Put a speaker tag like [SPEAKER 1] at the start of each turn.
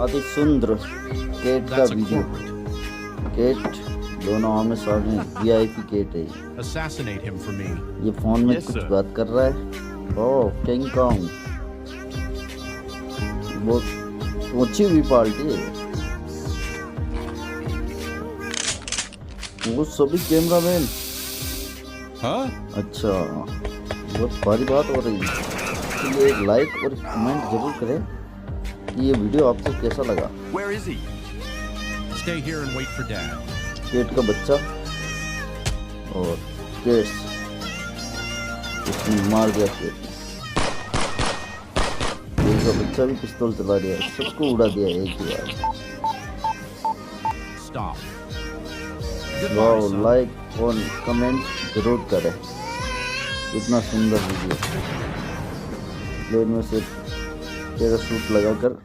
[SPEAKER 1] अति सुंदर केट का
[SPEAKER 2] That's a
[SPEAKER 1] video.
[SPEAKER 2] corporate.
[SPEAKER 1] Cat दोनों आमने सामने वीआईपी केट है।
[SPEAKER 2] Assassinate him for me.
[SPEAKER 1] ये फोन में
[SPEAKER 3] Yes,
[SPEAKER 1] कुछ
[SPEAKER 3] sir.
[SPEAKER 1] बात कर रहा है। ओह किंग कॉन्ग, बहुत ऊंची हुई पार्टी है। वो सभी कैमरामैन,
[SPEAKER 3] Huh?
[SPEAKER 1] अच्छा बहुत भारी बात हो रही है। तो ये लाइक और कमेंट जरूर करें कि ये वीडियो आपको कैसा लगा।
[SPEAKER 3] Where is he?
[SPEAKER 2] Stay here and wait for Dad.
[SPEAKER 1] Kate का बच्चा और केट्स, उसने मार दिया केट का बच्चा भी पिस्तौल चला दिया, सबको उड़ा दिया एक ही बार।
[SPEAKER 2] Stop. Goodbye,
[SPEAKER 1] wow,
[SPEAKER 2] son.
[SPEAKER 1] Like और कमेंट जरूर करें। इतना सुंदर वीडियो, प्लेन में से पैराशूट लगाकर